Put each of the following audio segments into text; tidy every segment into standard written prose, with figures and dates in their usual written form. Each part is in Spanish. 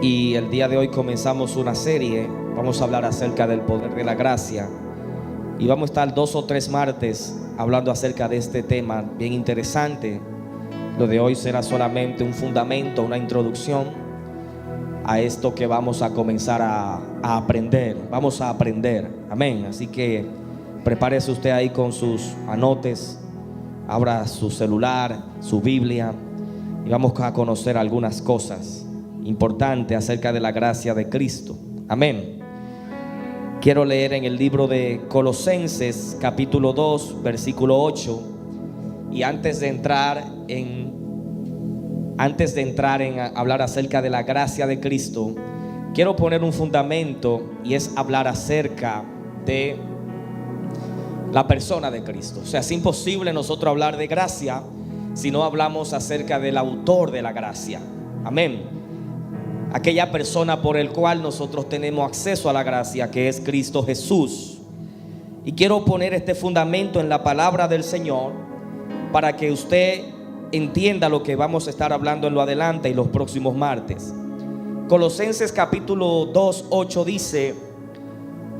Y el día de hoy comenzamos una serie. Vamos a hablar acerca del poder de la gracia. Y vamos a estar 2 o 3 martes hablando acerca de este tema bien interesante. Lo de hoy será solamente un fundamento, una introducción a esto que vamos a comenzar a aprender. Vamos a aprender, amén. Así que prepárese usted ahí con sus anotes, abra su celular, su Biblia, y vamos a conocer algunas cosas importantes acerca de la gracia de Cristo, amén. Quiero leer en el libro de Colosenses capítulo 2 versículo 8. Y antes de entrar en hablar acerca de la gracia de Cristo, quiero poner un fundamento, y es hablar acerca de la persona de Cristo. O sea, es imposible nosotros hablar de gracia si no hablamos acerca del autor de la gracia, amén. Aquella persona por el cual nosotros tenemos acceso a la gracia, que es Cristo Jesús. Y quiero poner este fundamento en la palabra del Señor para que usted entienda lo que vamos a estar hablando en lo adelante y los próximos martes. Colosenses capítulo 2, 8 dice: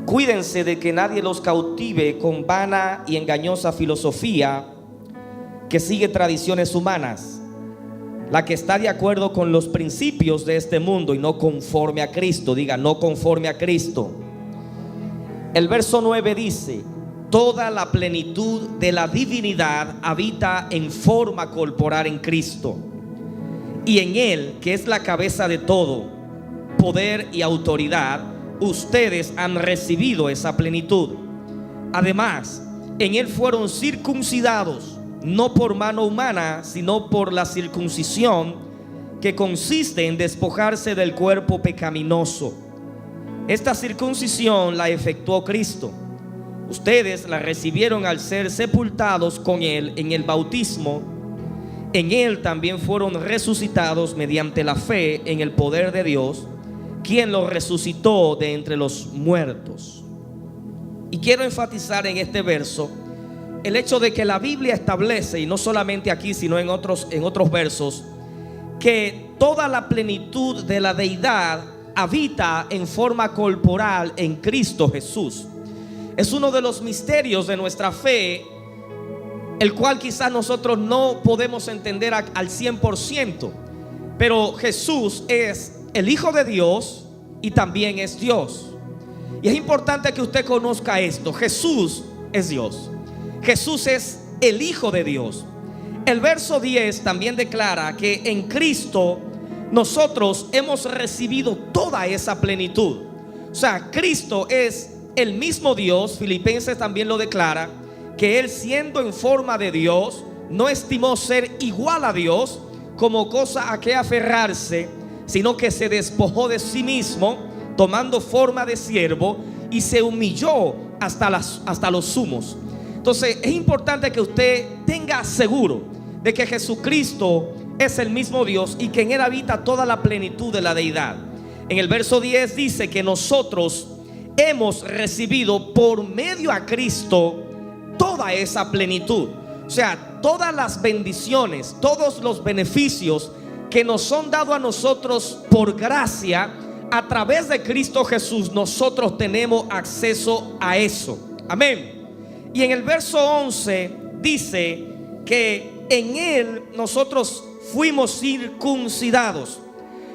cuídense de que nadie los cautive con vana y engañosa filosofía que sigue tradiciones humanas, la que está de acuerdo con los principios de este mundo y no conforme a Cristo. Diga, no conforme a Cristo. El verso 9 dice: toda la plenitud de la divinidad habita en forma corporal en Cristo, y en Él, que es la cabeza de todo poder y autoridad, ustedes han recibido esa plenitud. Además, en Él fueron circuncidados, no por mano humana, sino por la circuncisión que consiste en despojarse del cuerpo pecaminoso. Esta circuncisión la efectuó Cristo. Ustedes la recibieron al ser sepultados con Él en el bautismo. En Él también fueron resucitados mediante la fe en el poder de Dios, quien los resucitó de entre los muertos. Y quiero enfatizar en este verso el hecho de que la Biblia establece, y no solamente aquí sino en otros versos, que toda la plenitud de la deidad habita en forma corporal en Cristo Jesús. Es uno de los misterios de nuestra fe, el cual quizás nosotros no podemos entender al 100%, pero Jesús es el Hijo de Dios y también es Dios. Y es importante que usted conozca esto: Jesús es Dios, Jesús es el Hijo de Dios. El verso 10 también declara que en Cristo nosotros hemos recibido toda esa plenitud. O sea, Cristo es el mismo Dios. Filipenses también lo declara, que Él, siendo en forma de Dios, no estimó ser igual a Dios como cosa a que aferrarse, sino que se despojó de sí mismo, tomando forma de siervo, y se humilló hasta los sumos. Entonces es importante que usted tenga seguro de que Jesucristo es el mismo Dios y que en Él habita toda la plenitud de la deidad. En el verso 10 dice que nosotros hemos recibido por medio a Cristo toda esa plenitud. O sea, todas las bendiciones, todos los beneficios que nos son dados a nosotros por gracia a través de Cristo Jesús, nosotros tenemos acceso a eso, amén. Y en el verso 11 dice que en Él nosotros fuimos circuncidados.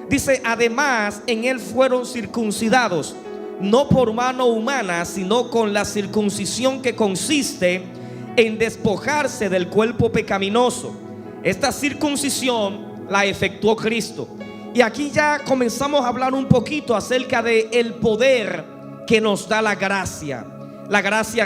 Dice: además, en Él fueron circuncidados, no por mano humana, sino con la circuncisión que consiste en despojarse del cuerpo pecaminoso. Esta circuncisión la efectuó Cristo. Y aquí ya comenzamos a hablar un poquito acerca del poder que nos da la gracia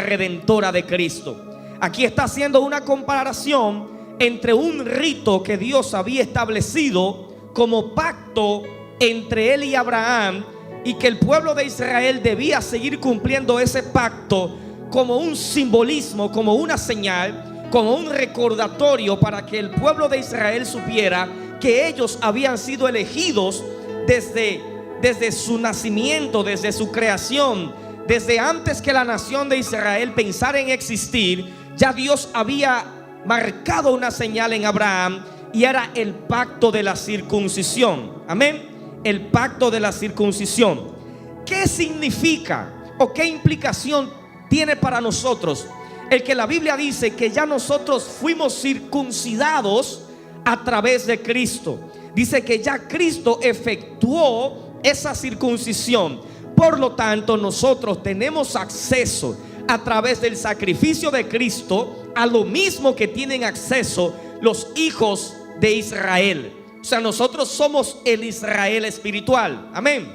redentora de Cristo. Aquí está haciendo una comparación entre un rito que Dios había establecido como pacto entre Él y Abraham, y que el pueblo de Israel debía seguir cumpliendo ese pacto como un simbolismo, como una señal, como un recordatorio, para que el pueblo de Israel supiera que ellos habían sido elegidos desde su nacimiento, desde su creación, desde antes que la nación de Israel pensara en existir. Ya Dios había marcado una señal en Abraham, y era el pacto de la circuncisión. Amén. el pacto de la circuncisión. ¿Qué significa o qué implicación tiene para nosotros el que la Biblia dice que ya nosotros fuimos circuncidados a través de Cristo? Dice que ya Cristo efectuó esa circuncisión. Por lo tanto, nosotros tenemos acceso a través del sacrificio de Cristo a lo mismo que tienen acceso los hijos de Israel. O sea, nosotros somos el Israel espiritual. Amén.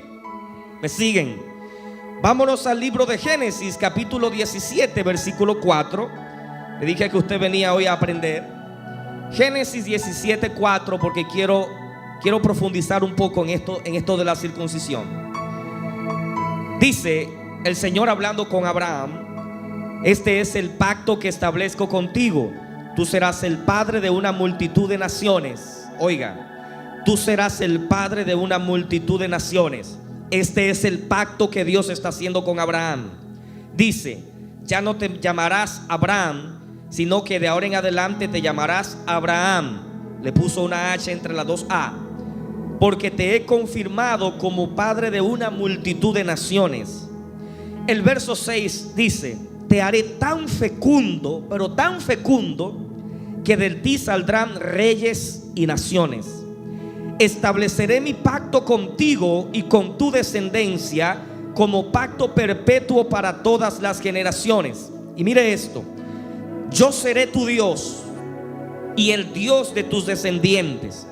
¿Me siguen? Vámonos al libro de Génesis, capítulo 17, versículo 4. Le dije que usted venía hoy a aprender Génesis 17, 4, porque quiero profundizar un poco en esto de la circuncisión. Dice el Señor hablando con Abraham: este es el pacto que establezco contigo. Tú serás el padre de una multitud de naciones. Oiga, tú serás el padre de una multitud de naciones. Este es el pacto que Dios está haciendo con Abraham. Dice: ya no te llamarás Abraham, sino que de ahora en adelante te llamarás Abraham. Le puso una H entre las dos A. Porque te he confirmado como padre de una multitud de naciones. El verso 6 dice: te haré tan fecundo, pero tan fecundo, que de ti saldrán reyes y naciones. Estableceré mi pacto contigo y con tu descendencia como pacto perpetuo para todas las generaciones. Y mire esto: yo seré tu Dios y el Dios de tus descendientes,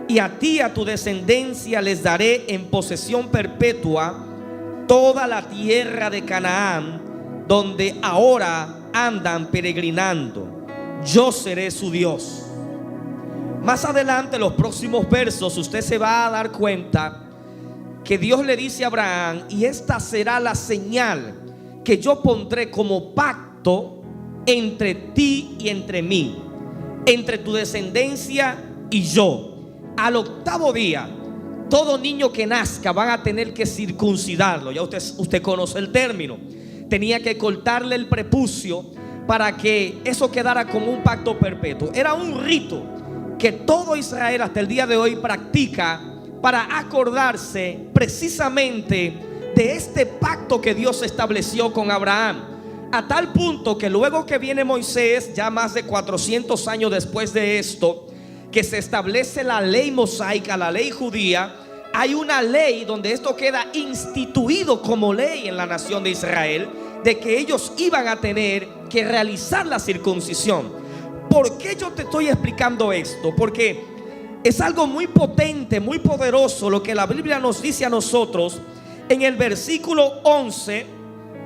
y a ti y a tu descendencia les daré en posesión perpetua toda la tierra de Canaán, donde ahora andan peregrinando. Yo seré su Dios. Más adelante, en los próximos versos, usted se va a dar cuenta que Dios le dice a Abraham: y esta será la señal que yo pondré como pacto entre ti y entre mí, entre tu descendencia y yo. Al octavo día, todo niño que nazca van a tener que circuncidarlo. Ya usted conoce el término. Tenía que cortarle el prepucio para que eso quedara como un pacto perpetuo. Era un rito que todo Israel hasta el día de hoy practica para acordarse precisamente de este pacto que Dios estableció con Abraham. A tal punto que luego que viene Moisés, ya más de 400 años después de esto, que se establece la ley mosaica, la ley judía, hay una ley donde esto queda instituido como ley en la nación de Israel, de que ellos iban a tener que realizar la circuncisión. ¿Por qué yo te estoy explicando esto? Porque es algo muy potente, muy poderoso lo que la Biblia nos dice a nosotros en el versículo 11,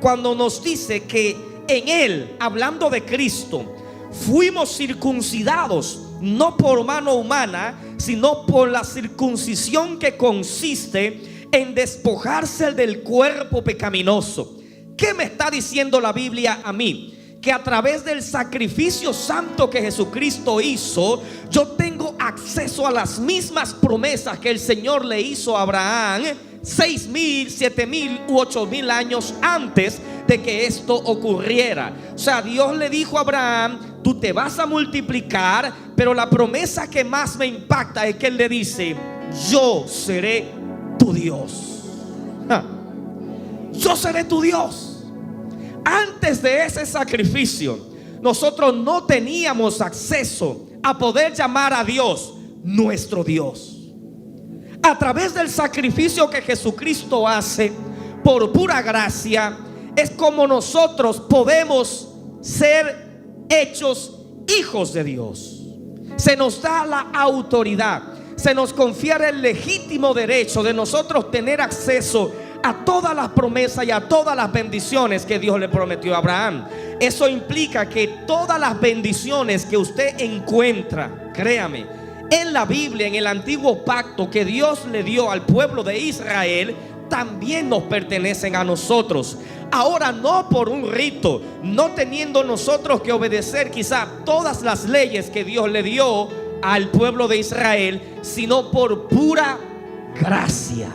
cuando nos dice que en Él, hablando de Cristo, fuimos circuncidados no por mano humana, sino por la circuncisión que consiste en despojarse del cuerpo pecaminoso. ¿Qué me está diciendo la Biblia a mí? Que a través del sacrificio santo que Jesucristo hizo, yo tengo acceso a las mismas promesas que el Señor le hizo a Abraham 6,000, 7,000 u 8,000 años antes de que esto ocurriera. O sea, Dios le dijo a Abraham: tú te vas a multiplicar, pero la promesa que más me impacta es que Él le dice: yo seré tu Dios. Yo seré tu Dios. Antes de ese sacrificio, nosotros no teníamos acceso a poder llamar a Dios nuestro Dios. A través del sacrificio que Jesucristo hace por pura gracia, es como nosotros podemos ser hechos hijos de Dios. Se nos da la autoridad, se nos confiere el legítimo derecho de nosotros tener acceso a todas las promesas y a todas las bendiciones que Dios le prometió a Abraham. Eso implica que todas las bendiciones que usted encuentra, créame, en la Biblia, en el antiguo pacto que Dios le dio al pueblo de Israel, también nos pertenecen a nosotros. Ahora no por un rito, no teniendo nosotros que obedecer quizá todas las leyes que Dios le dio al pueblo de Israel, sino por pura gracia.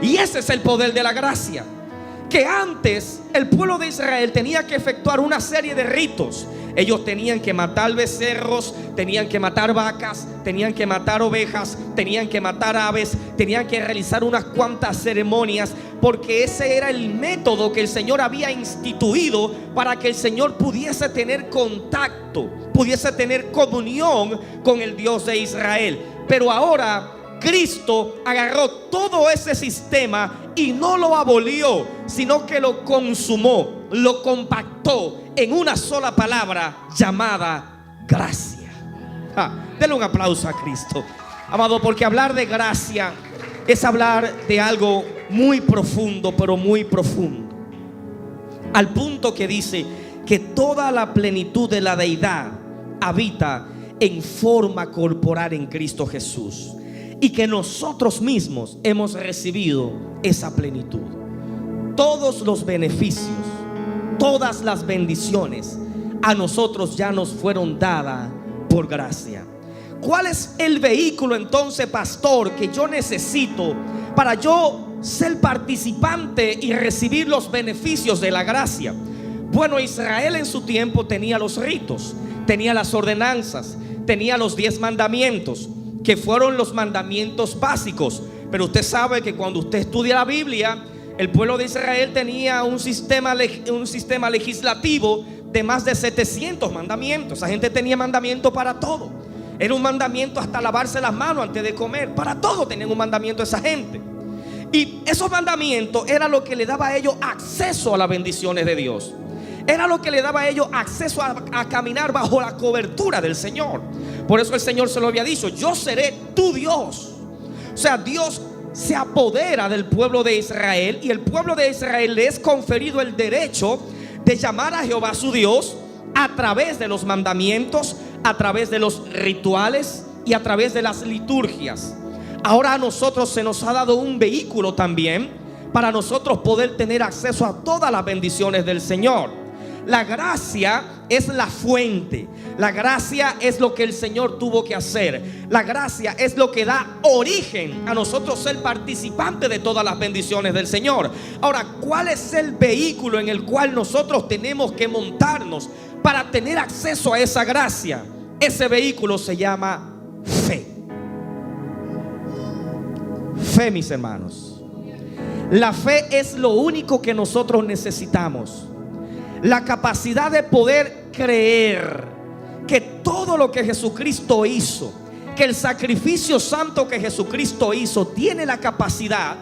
Y ese es el poder de la gracia. Que antes el pueblo de Israel tenía que efectuar una serie de ritos. Ellos tenían que matar becerros, tenían que matar vacas, tenían que matar ovejas, tenían que matar aves, tenían que realizar unas cuantas ceremonias, porque ese era el método que el Señor había instituido para que el Señor pudiese tener contacto, pudiese tener comunión con el Dios de Israel. Pero ahora Cristo agarró todo ese sistema y no lo abolió, sino que lo consumó, lo compactó en una sola palabra llamada gracia. Denle un aplauso a Cristo, amado, porque hablar de gracia es hablar de algo muy profundo, pero muy profundo, al punto que dice que toda la plenitud de la deidad habita en forma corporal en Cristo Jesús, y que nosotros mismos hemos recibido esa plenitud. Todos los beneficios, todas las bendiciones a nosotros ya nos fueron dadas por gracia. ¿Cuál es el vehículo entonces, pastor, que yo necesito para yo ser participante y recibir los beneficios de la gracia? Bueno, Israel en su tiempo tenía los ritos, tenía las ordenanzas, tenía los 10 mandamientos, que fueron los mandamientos básicos. Pero usted sabe que cuando usted estudia la Biblia, el pueblo de Israel tenía un sistema legislativo de más de 700 mandamientos. Esa gente tenía mandamiento para todo. Era un mandamiento hasta lavarse las manos antes de comer. Para todo tenían un mandamiento esa gente. Y esos mandamientos era lo que le daba a ellos acceso a las bendiciones de Dios. Era lo que le daba a ellos acceso a caminar bajo la cobertura del Señor. Por eso el Señor se lo había dicho: yo seré tu Dios. O sea, Dios se apodera del pueblo de Israel, y el pueblo de Israel le es conferido el derecho de llamar a Jehová su Dios a través de los mandamientos, a través de los rituales y a través de las liturgias. Ahora a nosotros se nos ha dado un vehículo también para nosotros poder tener acceso a todas las bendiciones del Señor. La gracia es la fuente. La gracia es lo que el Señor tuvo que hacer. La gracia es lo que da origen a nosotros ser participantes de todas las bendiciones del Señor. Ahora, ¿cuál es el vehículo en el cual nosotros tenemos que montarnos para tener acceso a esa gracia? Ese vehículo se llama fe. Fe, mis hermanos. La fe es lo único que nosotros necesitamos. La capacidad de poder creer que todo lo que Jesucristo hizo, que el sacrificio santo que Jesucristo hizo, tiene la capacidad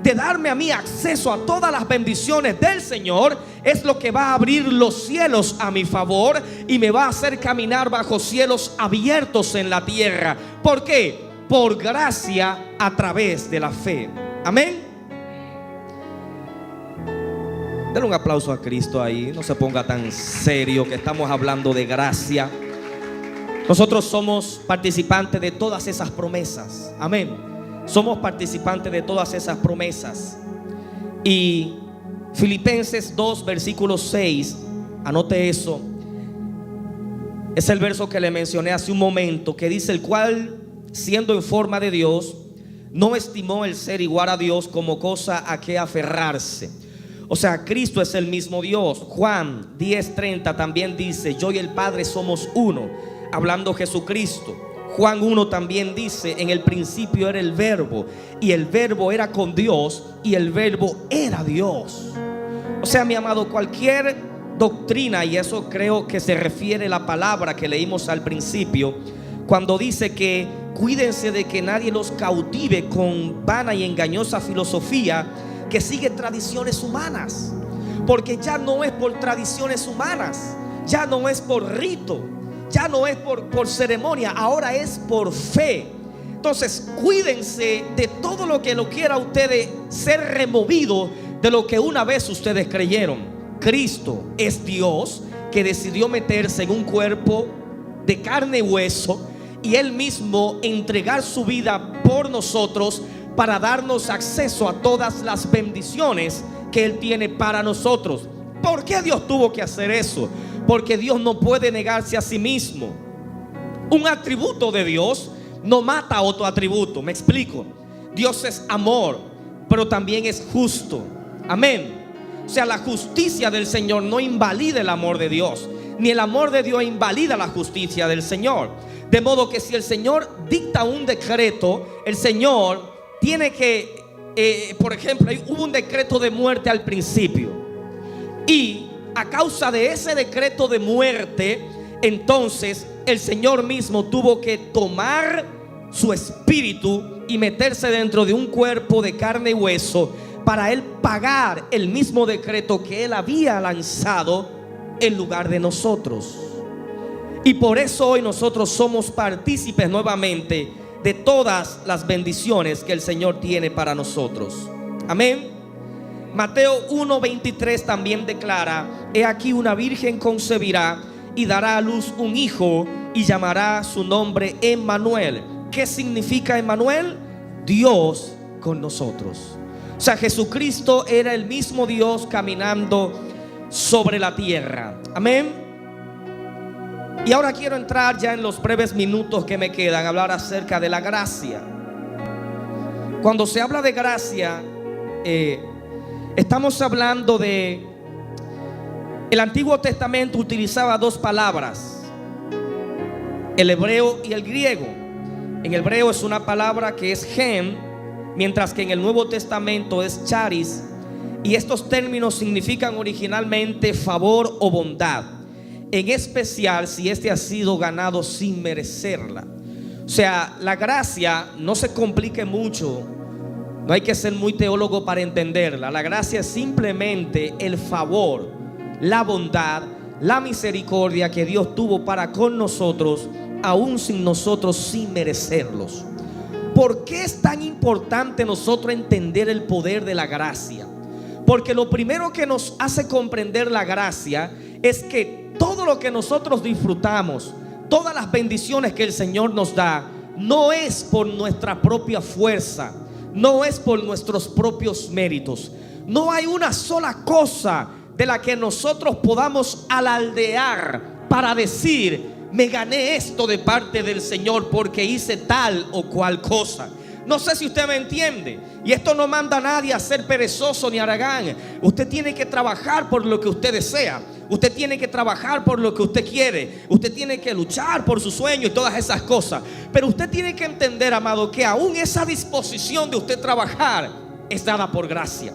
de darme a mí acceso a todas las bendiciones del Señor, es lo que va a abrir los cielos a mi favor y me va a hacer caminar bajo cielos abiertos en la tierra. ¿Por qué? Por gracia a través de la fe. Amén. Denle un aplauso a Cristo ahí. No se ponga tan serio, que estamos hablando de gracia. Nosotros somos participantes de todas esas promesas. Amén. Somos participantes de todas esas promesas. Y Filipenses 2 versículo 6, anote eso, es el verso que le mencioné hace un momento, que dice: el cual, siendo en forma de Dios, no estimó el ser igual a Dios como cosa a que aferrarse. O sea, Cristo es el mismo Dios. Juan 10:30 también dice: yo y el Padre somos uno, hablando Jesucristo. Juan 1 también dice: en el principio era el Verbo, y el Verbo era con Dios, y el Verbo era Dios. O sea, mi amado, cualquier doctrina, y eso creo que se refiere a la palabra que leímos al principio, cuando dice que cuídense de que nadie los cautive con vana y engañosa filosofía que sigue tradiciones humanas. Porque ya no es por tradiciones humanas, ya no es por rito, ya no es por ceremonia, ahora es por fe. Entonces cuídense de todo lo que lo quiera ustedes ser removido de lo que una vez ustedes creyeron. Cristo es Dios que decidió meterse en un cuerpo de carne y hueso, y Él mismo entregar su vida por nosotros para darnos acceso a todas las bendiciones que Él tiene para nosotros. ¿Por qué Dios tuvo que hacer eso? Porque Dios no puede negarse a sí mismo. Un atributo de Dios no mata a otro atributo. Me explico. Dios es amor, pero también es justo. Amén. O sea, la justicia del Señor no invalida el amor de Dios, ni el amor de Dios invalida la justicia del Señor. De modo que si el Señor dicta un decreto, el Señor tiene que, por ejemplo, hubo un decreto de muerte al principio, y a causa de ese decreto de muerte, entonces el Señor mismo tuvo que tomar su espíritu y meterse dentro de un cuerpo de carne y hueso para Él pagar el mismo decreto que Él había lanzado en lugar de nosotros. Y por eso hoy nosotros somos partícipes nuevamente de todas las bendiciones que el Señor tiene para nosotros. Amén. Mateo 1:23 también declara: he aquí una virgen concebirá y dará a luz un hijo y llamará su nombre Emmanuel. ¿Qué significa Emmanuel? Dios con nosotros. O sea, Jesucristo era el mismo Dios caminando sobre la tierra. Amén. Y ahora quiero entrar ya en los breves minutos que me quedan a hablar acerca de la gracia. Cuando se habla de gracia, estamos hablando de... El Antiguo Testamento utilizaba dos palabras, el hebreo y el griego. En hebreo es una palabra que es gen, mientras que en el Nuevo Testamento es charis. Y estos términos significan originalmente favor o bondad, en especial si este ha sido ganado sin merecerla. O sea, la gracia no se complique mucho, no hay que ser muy teólogo para entenderla. La gracia es simplemente el favor, la bondad, la misericordia que Dios tuvo para con nosotros, aún sin nosotros, sin merecerlos. ¿Por qué es tan importante nosotros entender el poder de la gracia? Porque lo primero que nos hace comprender la gracia es que todo lo que nosotros disfrutamos, todas las bendiciones que el Señor nos da, no es por nuestra propia fuerza, no es por nuestros propios méritos. No hay una sola cosa de la que nosotros podamos alardear para decir: me gané esto de parte del Señor porque hice tal o cual cosa. No sé si usted me entiende. Y esto no manda a nadie a ser perezoso ni haragán. Usted tiene que trabajar por lo que usted desea. Usted tiene que trabajar por lo que usted quiere. Usted tiene que luchar por su sueño y todas esas cosas. Pero usted tiene que entender, amado, que aún esa disposición de usted trabajar es dada por gracia.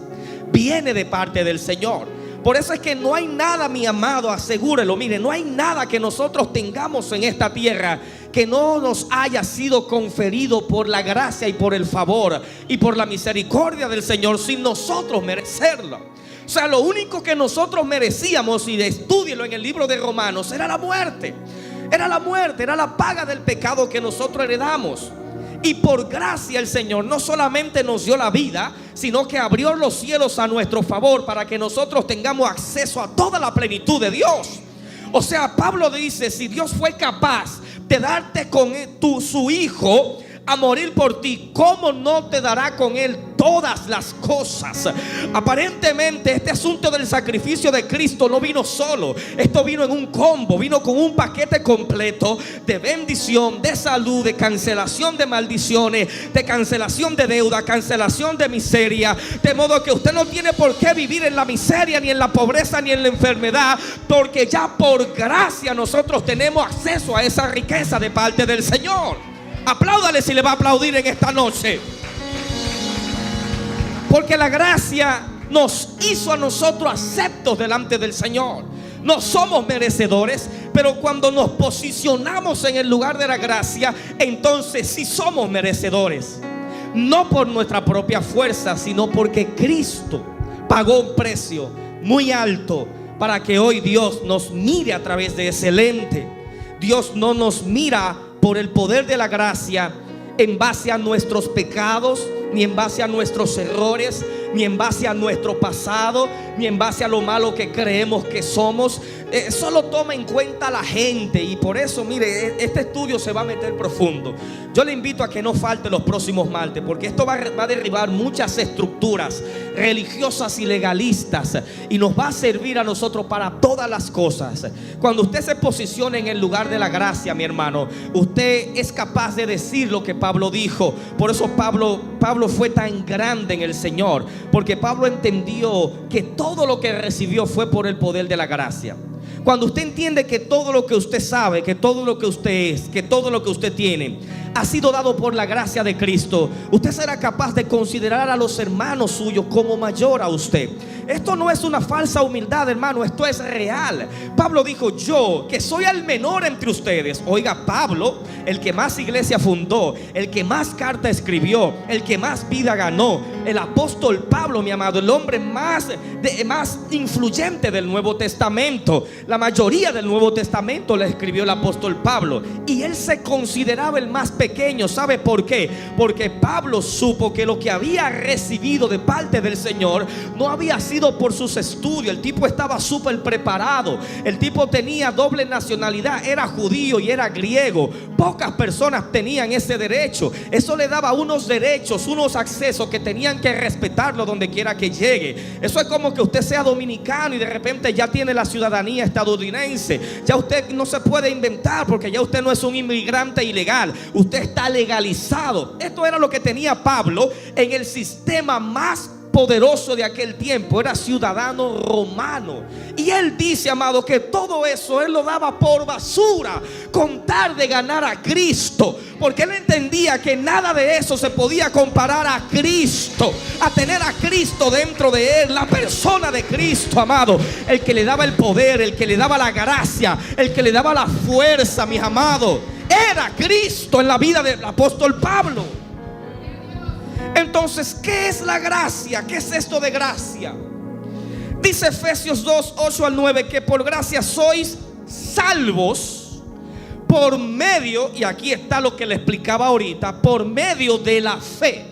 Viene de parte del Señor. Por eso es que no hay nada, mi amado, asegúrelo, mire, no hay nada que nosotros tengamos en esta tierra que no nos haya sido conferido por la gracia y por el favor y por la misericordia del Señor sin nosotros merecerlo. O sea, lo único que nosotros merecíamos, y estúdielo en el libro de Romanos, era la muerte. Era la muerte, era la paga del pecado que nosotros heredamos. Y por gracia el Señor no solamente nos dio la vida, sino que abrió los cielos a nuestro favor para que nosotros tengamos acceso a toda la plenitud de Dios. O sea, Pablo dice: si Dios fue capaz de darte con su Hijo a morir por ti, ¿cómo no te dará con Él todas las cosas? Aparentemente este asunto del sacrificio de Cristo no vino solo. Esto vino en un combo, vino con un paquete completo de bendición, de salud, de cancelación de maldiciones, de cancelación de deuda, cancelación de miseria. De modo que usted no tiene por qué vivir en la miseria, ni en la pobreza, ni en la enfermedad, porque ya por gracia nosotros tenemos acceso a esa riqueza de parte del Señor. Apláudale si le va a aplaudir en esta noche. Porque la gracia nos hizo a nosotros aceptos delante del Señor. No somos merecedores, pero cuando nos posicionamos en el lugar de la gracia, entonces sí somos merecedores. No por nuestra propia fuerza, sino porque Cristo pagó un precio muy alto para que hoy Dios nos mire a través de ese lente. Dios no nos mira por el poder de la gracia en base a nuestros pecados, ni en base a nuestros errores, ni en base a nuestro pasado, ni en base a lo malo que creemos que somos. Solo toma en cuenta a la gente. Y por eso, mire, este estudio se va a meter profundo. Yo le invito a que no falte los próximos martes, porque esto va a derribar muchas estructuras religiosas y legalistas, y nos va a servir a nosotros para todas las cosas. Cuando usted se posiciona en el lugar de la gracia, mi hermano, usted es capaz de decir lo que Pablo dijo. Por eso Pablo fue tan grande en el Señor, porque Pablo entendió que todo lo que recibió fue por el poder de la gracia. Cuando usted entiende que todo lo que usted sabe, que todo lo que usted es, que todo lo que usted tiene ha sido dado por la gracia de Cristo, usted será capaz de considerar a los hermanos suyos como mayor a usted. Esto no es una falsa humildad, hermano, esto es real. Pablo dijo: yo, que soy el menor entre ustedes. Oiga, Pablo, el que más iglesia fundó, el que más carta escribió, el que más vida ganó, el apóstol Pablo, mi amado, el hombre más influyente del Nuevo Testamento. La mayoría del Nuevo Testamento le escribió el apóstol Pablo, y él se consideraba el más pequeño. ¿Sabe por qué? Porque Pablo supo que lo que había recibido de parte del Señor no había sido por sus estudios. El tipo estaba súper preparado. El tipo tenía doble nacionalidad, era judío y era griego. Pocas personas tenían ese derecho. Eso le daba unos derechos, unos accesos que tenían que respetarlo donde quiera que llegue. Eso es como que usted sea dominicano y de repente ya tiene la ciudadanía estadounidense. Ya usted no se puede inventar, porque ya usted no es un inmigrante ilegal, usted está legalizado. Esto era lo que tenía Pablo en el sistema más poderoso de aquel tiempo. Era ciudadano romano. Y él dice, amado, que todo eso él lo daba por basura con tal de ganar a Cristo, porque él entendía que nada de eso se podía comparar a Cristo, a tener a Cristo dentro de él, la persona de Cristo, amado, el que le daba el poder, el que le daba la gracia, el que le daba la fuerza, mis amados. Era Cristo en la vida del apóstol Pablo. Entonces, ¿qué es la gracia? ¿Qué es esto de gracia? Dice Efesios 2, 8 al 9, que por gracia sois salvos por medio, y aquí está lo que le explicaba ahorita, por medio de la fe.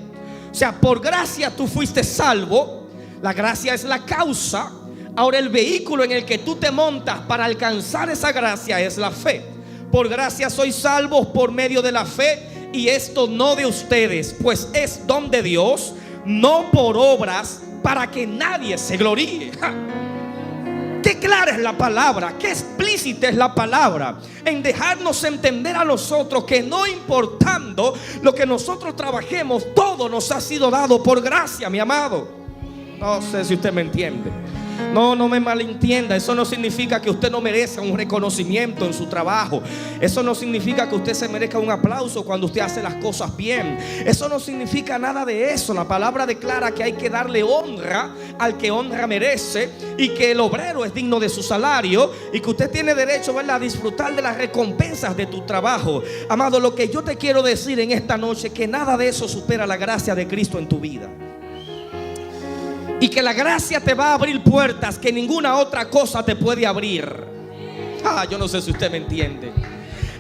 O sea, por gracia tú fuiste salvo. La gracia es la causa. Ahora el vehículo en el que tú te montas para alcanzar esa gracia es la fe. Por gracia sois salvos por medio de la fe. Y esto no de ustedes, pues es don de Dios, no por obras, para que nadie se gloríe. Qué clara es la palabra, qué explícita es la palabra en dejarnos entender a nosotros que no importando lo que nosotros trabajemos, todo nos ha sido dado por gracia, mi amado. No sé si usted me entiende. No me malentienda. Eso no significa que usted no merezca un reconocimiento en su trabajo. Eso no significa que usted se merezca un aplauso cuando usted hace las cosas bien. Eso no significa nada de eso. La palabra declara que hay que darle honra al que honra merece, y que el obrero es digno de su salario, y que usted tiene derecho, ¿verdad?, a disfrutar de las recompensas de tu trabajo. Amado, lo que yo te quiero decir en esta noche, que nada de eso supera la gracia de Cristo en tu vida. Y que la gracia te va a abrir puertas que ninguna otra cosa te puede abrir. Yo no sé si usted me entiende.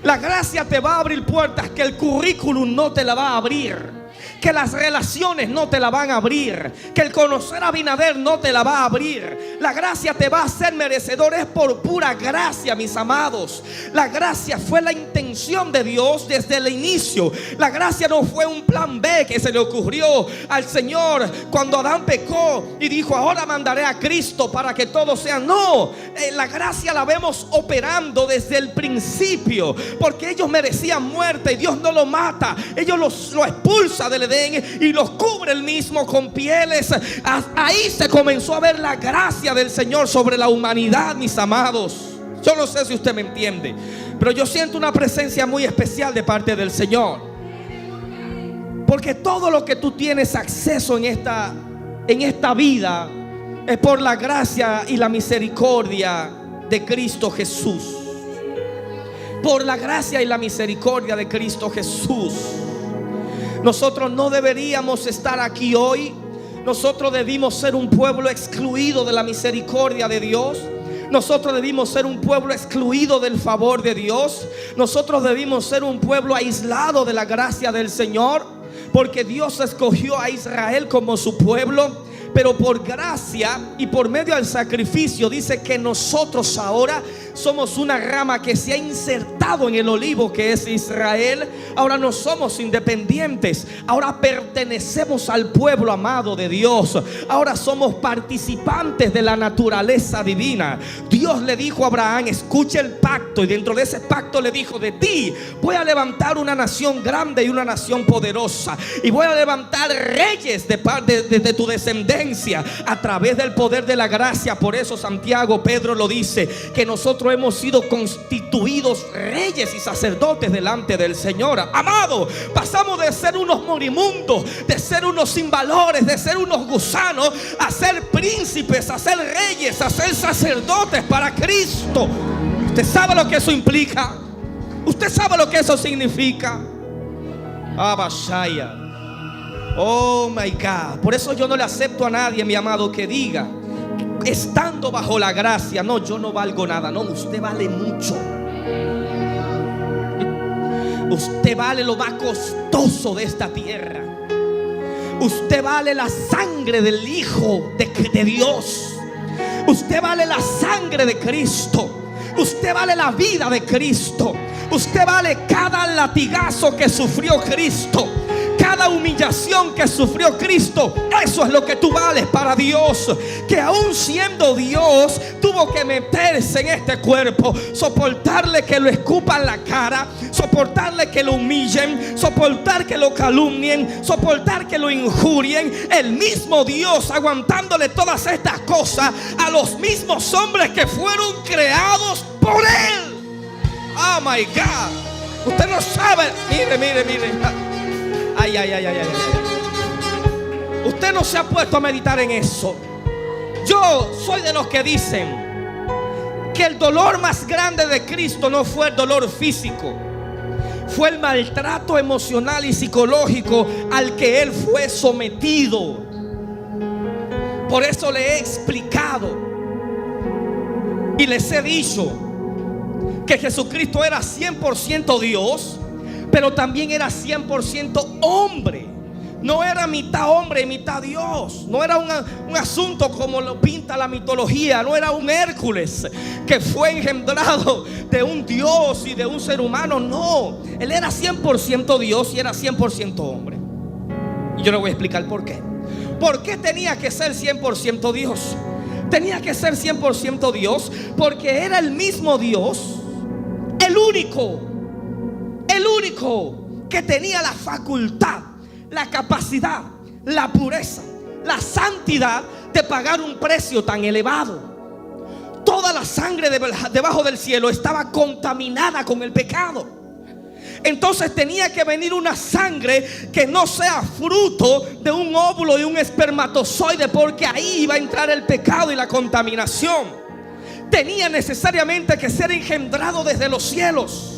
La gracia te va a abrir puertas que el currículum no te la va a abrir, que las relaciones no te la van a abrir, que el conocer a Abinader no te la va a abrir. La gracia te va a hacer merecedor. Es por pura gracia, mis amados. La gracia fue la intención de Dios desde el inicio. La gracia no fue un plan B que se le ocurrió al Señor cuando Adán pecó y dijo: ahora mandaré a Cristo para que todos sean. No, la gracia la vemos operando desde el principio, porque ellos merecían muerte y Dios no lo mata. Ellos lo expulsa del Edén y los cubre él mismo con pieles. Ahí se comenzó a ver la gracia del Señor sobre la humanidad, mis amados. Yo no sé si usted me entiende, pero yo siento una presencia muy especial de parte del Señor, porque todo lo que tú tienes acceso en esta vida es por la gracia y la misericordia de Cristo Jesús. Por la gracia y la misericordia de Cristo Jesús. Nosotros no deberíamos estar aquí hoy. Nosotros debimos ser un pueblo excluido de la misericordia de Dios. Nosotros debimos ser un pueblo excluido del favor de Dios. Nosotros debimos ser un pueblo aislado de la gracia del Señor, porque Dios escogió a Israel como su pueblo. Pero por gracia y por medio del sacrificio, dice que nosotros ahora somos una rama que se ha insertado en el olivo que es Israel. Ahora no somos independientes. Ahora pertenecemos al pueblo amado de Dios. Ahora somos participantes de la naturaleza divina. Dios le dijo a Abraham: escucha el pacto. Y dentro de ese pacto le dijo: de ti voy a levantar una nación grande y una nación poderosa, y voy a levantar reyes de tu descendencia a través del poder de la gracia. Por eso Santiago, Pedro lo dice, que nosotros nosotros hemos sido constituidos reyes y sacerdotes delante del Señor. Amado, pasamos de ser unos moribundos, de ser unos sin valores, de ser unos gusanos, a ser príncipes, a ser reyes, a ser sacerdotes para Cristo. ¿Usted sabe lo que eso implica? ¿Usted sabe lo que eso significa? Abashaya. Oh my God. Por eso yo no le acepto a nadie, mi amado, que diga, estando bajo la gracia, no, yo no valgo nada. No, usted vale mucho. Usted vale lo más costoso de esta tierra. Usted vale la sangre del Hijo de Dios. Usted vale la sangre de Cristo. Usted vale la vida de Cristo. Usted vale cada latigazo que sufrió Cristo, cada humillación que sufrió Cristo. Eso es lo que tú vales para Dios. Que aún siendo Dios, tuvo que meterse en este cuerpo, soportarle que lo escupan la cara, soportarle que lo humillen, soportar que lo calumnien, soportar que lo injurien. El mismo Dios aguantándole todas estas cosas a los mismos hombres que fueron creados por Él. Oh my God. Usted no sabe. Mire. Ay. Usted no se ha puesto a meditar en eso. Yo soy de los que dicen que el dolor más grande de Cristo no fue el dolor físico, fue el maltrato emocional y psicológico al que Él fue sometido. Por eso le he explicado y les he dicho que Jesucristo era 100% Dios, pero también era 100% hombre. No era mitad hombre y mitad Dios. No era un asunto como lo pinta la mitología. No era un Hércules que fue engendrado de un Dios y de un ser humano. No, Él era 100% Dios y era 100% hombre. Y yo le voy a explicar por qué. ¿Por qué tenía que ser 100% Dios? Tenía que ser 100% Dios porque era el mismo Dios, el único que tenía la facultad, la capacidad, la pureza, la santidad de pagar un precio tan elevado. Toda la sangre debajo del cielo estaba contaminada con el pecado. Entonces tenía que venir una sangre que no sea fruto de un óvulo y un espermatozoide, porque ahí iba a entrar el pecado y la contaminación. Tenía necesariamente que ser engendrado desde los cielos,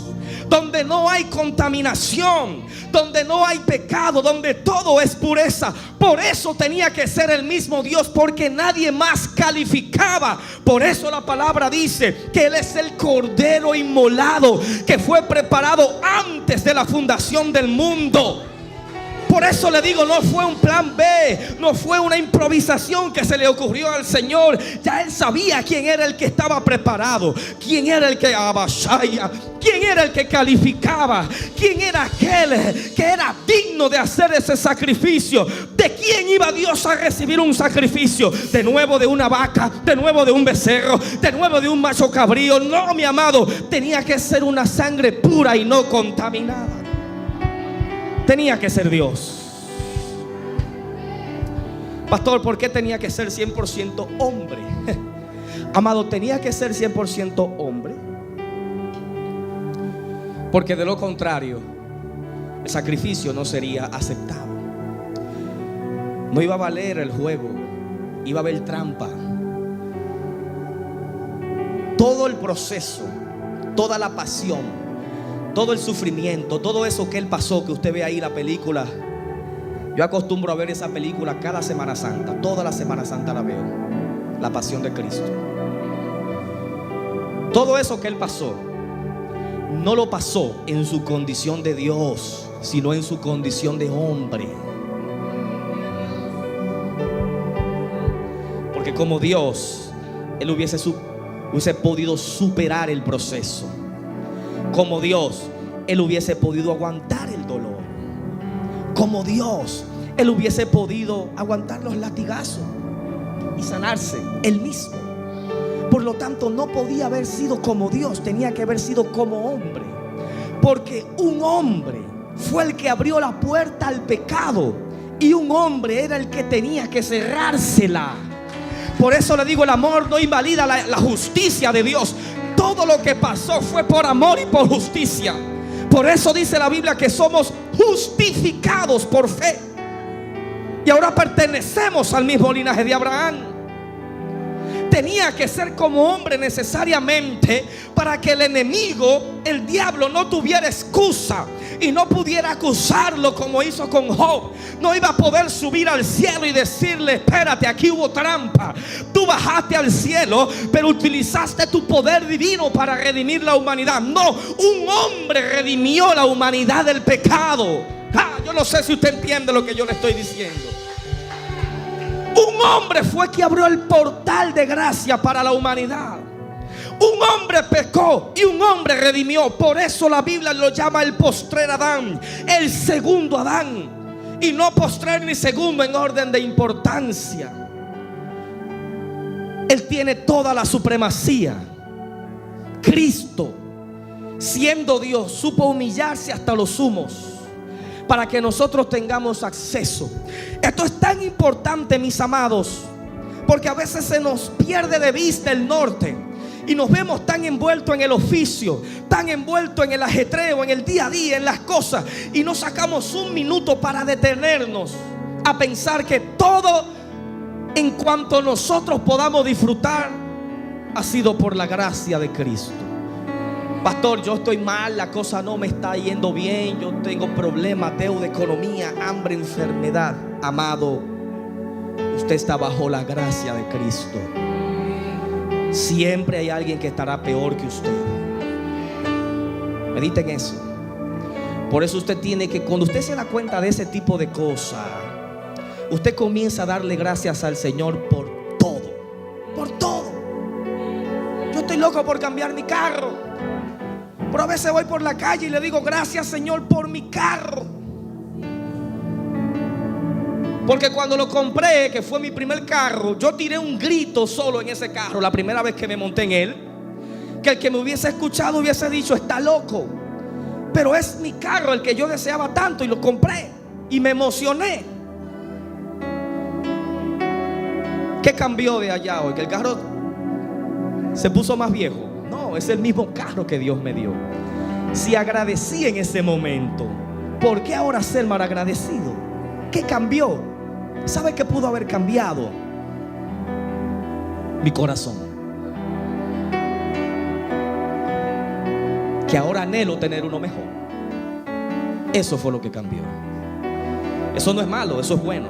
donde no hay contaminación, donde no hay pecado, donde todo es pureza. Por eso tenía que ser el mismo Dios, porque nadie más calificaba. Por eso la palabra dice que Él es el Cordero inmolado, que fue preparado antes de la fundación del mundo. Por eso le digo, no fue un plan B, no fue una improvisación que se le ocurrió al Señor. Ya Él sabía quién era el que estaba preparado, quién era el que abashaya, quién era el que calificaba, quién era aquel que era digno de hacer ese sacrificio. ¿De quién iba Dios a recibir un sacrificio? De nuevo de una vaca, de nuevo de un becerro, de nuevo de un macho cabrío. No, mi amado, tenía que ser una sangre pura y no contaminada. Tenía que ser Dios. Pastor, ¿por qué tenía que ser 100% hombre? Amado, tenía que ser 100% hombre, porque de lo contrario el sacrificio no sería aceptado. No iba a valer el juego, iba a haber trampa. Todo el proceso, toda la pasión, todo el sufrimiento, todo eso que Él pasó, que usted ve ahí la película. Yo acostumbro a ver esa película cada Semana Santa. Toda la Semana Santa la veo. La pasión de Cristo. Todo eso que Él pasó, no lo pasó en su condición de Dios, sino en su condición de hombre. Porque como Dios, Él hubiese podido superar el proceso. Como Dios, Él hubiese podido aguantar el dolor. Como Dios, Él hubiese podido aguantar los latigazos y sanarse Él mismo. Por lo tanto, no podía haber sido como Dios, tenía que haber sido como hombre. Porque un hombre fue el que abrió la puerta al pecado, y un hombre era el que tenía que cerrársela. Por eso le digo, el amor no invalida la justicia de Dios. todo lo que pasó fue por amor y por justicia. Por eso dice la Biblia que somos justificados por fe. Y ahora pertenecemos al mismo linaje de Abraham. Tenía que ser como hombre necesariamente para que el enemigo, el diablo, no tuviera excusa y no pudiera acusarlo como hizo con Job. No iba a poder subir al cielo y decirle: espérate, aquí hubo trampa. Tú bajaste al cielo, pero utilizaste tu poder divino para redimir la humanidad. No, un hombre redimió la humanidad del pecado. Yo no sé si usted entiende lo que yo le estoy diciendo. Un hombre fue que abrió el portal de gracia para la humanidad. Un hombre pecó y un hombre redimió. Por eso la Biblia lo llama el postrer Adán, el segundo Adán. Y no postrer ni segundo en orden de importancia. Él tiene toda la supremacía. Cristo, siendo Dios, supo humillarse hasta los sumos para que nosotros tengamos acceso. Esto es tan importante, mis amados, porque a veces se nos pierde de vista el norte y nos vemos tan envueltos en el oficio, tan envueltos en el ajetreo, en el día a día, en las cosas, y no sacamos un minuto para detenernos a pensar que todo, en cuanto nosotros podamos disfrutar, ha sido por la gracia de Cristo. Pastor, yo estoy mal, la cosa no me está yendo bien, yo tengo problemas, deuda, economía, hambre, enfermedad. Amado, usted está bajo la gracia de Cristo. Siempre hay alguien que estará peor que usted. Mediten eso. Por eso usted tiene que, cuando usted se da cuenta de ese tipo de cosas, usted comienza a darle gracias al Señor por todo. Por todo. Yo estoy loco por cambiar mi carro, pero a veces voy por la calle y le digo: gracias, Señor, por mi carro. Porque cuando lo compré, que fue mi primer carro, yo tiré un grito solo en ese carro la primera vez que me monté en él, que el que me hubiese escuchado hubiese dicho: está loco. Pero es mi carro el que yo deseaba tanto y lo compré y me emocioné. ¿Qué cambió de allá hoy? ¿Que el carro se puso más viejo? No, es el mismo carro que Dios me dio. Si agradecí en ese momento, ¿por qué ahora ser malagradecido? ¿Qué cambió? ¿Sabe qué pudo haber cambiado? Mi corazón, que ahora anhelo tener uno mejor. Eso fue lo que cambió. Eso no es malo, eso es bueno.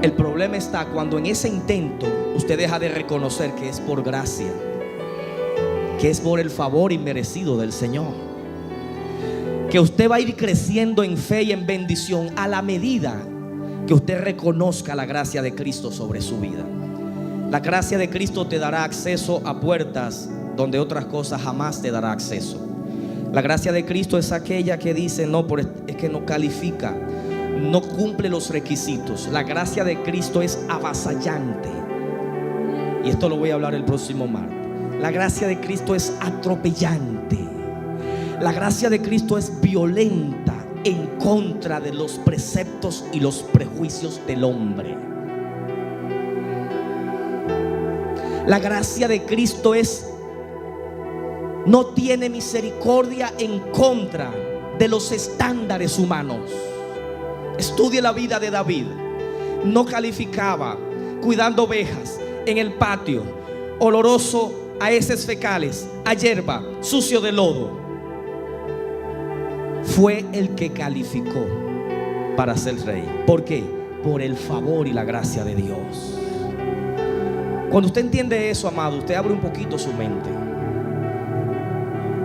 El problema está cuando en ese intento usted deja de reconocer que es por gracia, que es por el favor inmerecido del Señor, que usted va a ir creciendo en fe y en bendición a la medida que usted reconozca la gracia de Cristo sobre su vida. La gracia de Cristo te dará acceso a puertas donde otras cosas jamás te dará acceso. La gracia de Cristo es aquella que dice: no, es que no califica, no cumple los requisitos. La gracia de Cristo es avasallante, y esto lo voy a hablar el próximo martes. La gracia de Cristo es atropellante. La gracia de Cristo es violenta en contra de los preceptos y los prejuicios del hombre. La gracia de Cristo no tiene misericordia en contra de los estándares humanos. Estudie la vida de David. No calificaba cuidando ovejas en el patio, oloroso a heces fecales, a hierba, sucio de lodo. Fue el que calificó para ser rey. ¿Por qué? Por el favor y la gracia de Dios. Cuando usted entiende eso, amado, usted abre un poquito su mente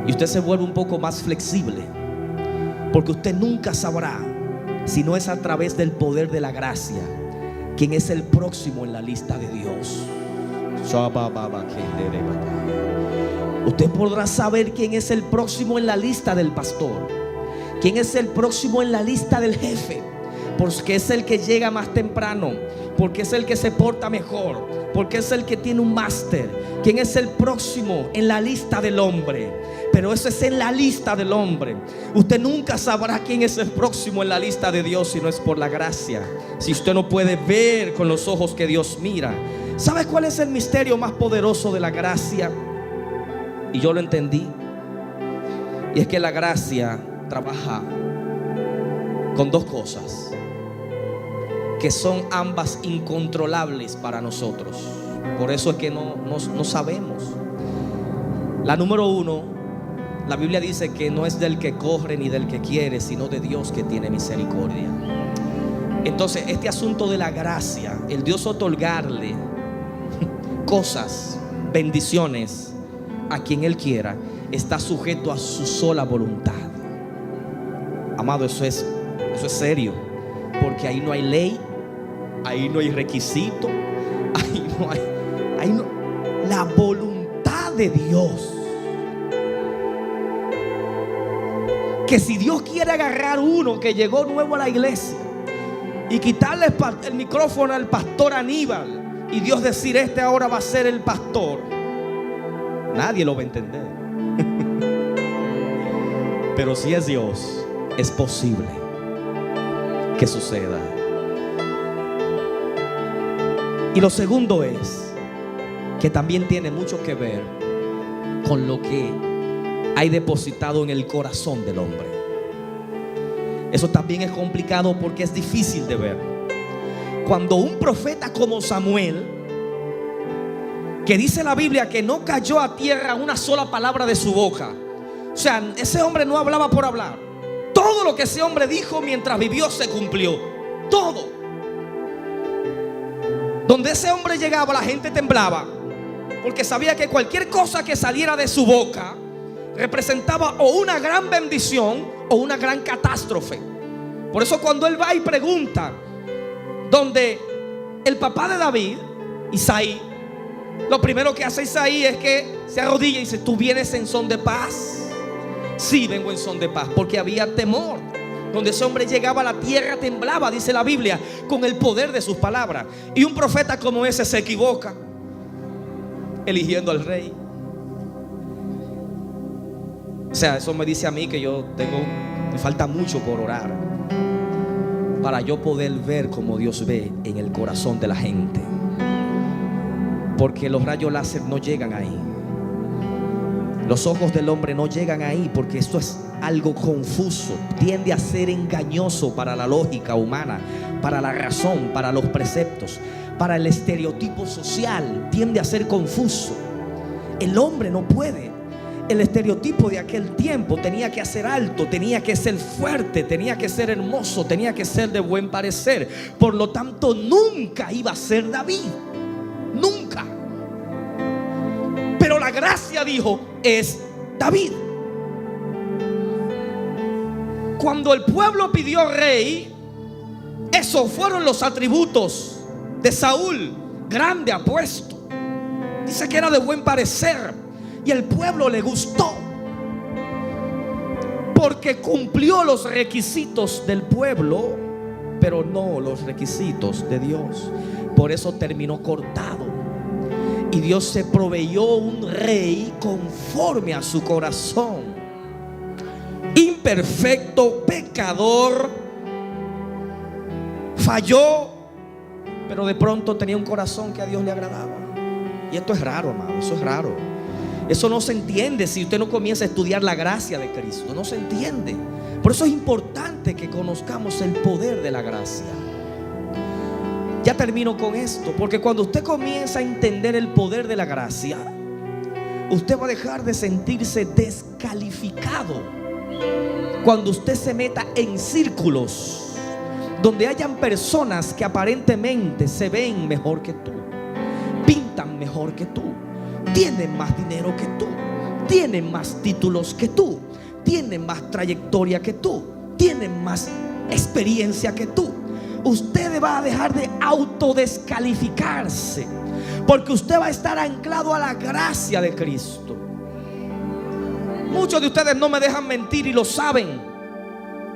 y usted se vuelve un poco más flexible, porque usted nunca sabrá, si no es a través del poder de la gracia, quién es el próximo en la lista de Dios. Usted podrá saber quién es el próximo en la lista del pastor, quién es el próximo en la lista del jefe, porque es el que llega más temprano, porque es el que se porta mejor, porque es el que tiene un máster. Quién es el próximo en la lista del hombre, pero eso es en la lista del hombre. Usted nunca sabrá quién es el próximo en la lista de Dios si no es por la gracia, si usted no puede ver con los ojos que Dios mira. ¿Sabe cuál es el misterio más poderoso de la gracia? y yo lo entendí. Y es que la gracia trabaja con dos cosas que son ambas incontrolables para nosotros. Por eso es que no sabemos. La número uno, la Biblia dice que no es del que corre ni del que quiere, sino de Dios que tiene misericordia. Entonces este asunto de la gracia, el Dios otorgarle cosas, bendiciones a quien Él quiera, está sujeto a su sola voluntad. Amado, eso es serio, porque ahí no hay ley, ahí no hay requisito, ahí no, la voluntad de Dios. Que si Dios quiere agarrar uno que llegó nuevo a la iglesia y quitarle el micrófono al pastor Aníbal y Dios decir: este ahora va a ser el pastor, nadie lo va a entender. Pero si es Dios, es posible que suceda. Y lo segundo es que también tiene mucho que ver con lo que hay depositado en el corazón del hombre. Eso también es complicado porque es difícil de ver. Cuando un profeta como Samuel, que dice la Biblia que no cayó a tierra una sola palabra de su boca, o sea, ese hombre no hablaba por hablar. Todo lo que ese hombre dijo mientras vivió se cumplió. Todo. Donde ese hombre llegaba, la gente temblaba, porque sabía que cualquier cosa que saliera de su boca representaba o una gran bendición o una gran catástrofe. Por eso cuando él va y pregunta donde el papá de David, Isaí, lo primero que hace Isaí es que se arrodilla y dice: ¿tú vienes en son de paz? Sí, vengo en son de paz, porque había temor. Donde ese hombre llegaba, la tierra temblaba, dice la Biblia, con el poder de sus palabras. Y un profeta como ese se equivoca eligiendo al rey. O sea, eso me dice a mí que me falta mucho por orar para yo poder ver como Dios ve en el corazón de la gente, porque los rayos láser no llegan ahí, los ojos del hombre no llegan ahí, porque esto es algo confuso, tiende a ser engañoso para la lógica humana, para la razón, para los preceptos, para el estereotipo social, tiende a ser confuso. El hombre no puede. El estereotipo de aquel tiempo tenía que ser alto, tenía que ser fuerte, tenía que ser hermoso, tenía que ser de buen parecer. Por lo tanto, nunca iba a ser David. Nunca. Pero la gracia, dijo, es David. Cuando el pueblo pidió rey, esos fueron los atributos de Saúl: grande, apuesto. Dice que era de buen parecer. Y el pueblo le gustó, porque cumplió los requisitos del pueblo, pero no los requisitos de Dios. Por eso terminó cortado. Y Dios se proveyó un rey conforme a su corazón. Imperfecto, pecador, falló, pero de pronto tenía un corazón que a Dios le agradaba. Y esto es raro, amado, eso es raro. Eso no se entiende si usted no comienza a estudiar la gracia de Cristo. No se entiende. Por eso es importante que conozcamos el poder de la gracia. Ya termino con esto, porque cuando usted comienza a entender el poder de la gracia, usted va a dejar de sentirse descalificado cuando usted se meta en círculos donde hayan personas que aparentemente se ven mejor que tú, pintan mejor que tú, tienen más dinero que tú, tienen más títulos que tú, tienen más trayectoria que tú, tienen más experiencia que tú. Usted va a dejar de autodescalificarse, porque usted va a estar anclado a la gracia de Cristo. Muchos de ustedes no me dejan mentir y lo saben,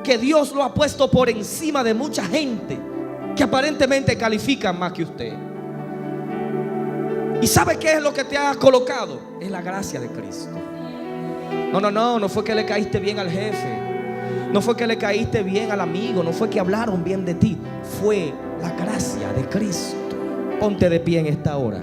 que Dios lo ha puesto por encima de mucha gente que aparentemente califican más que usted. ¿Y sabe qué es lo que te ha colocado? Es la gracia de Cristo. No fue que le caíste bien al jefe, no fue que le caíste bien al amigo, no fue que hablaron bien de ti, fue la gracia de Cristo. Ponte de pie en esta hora.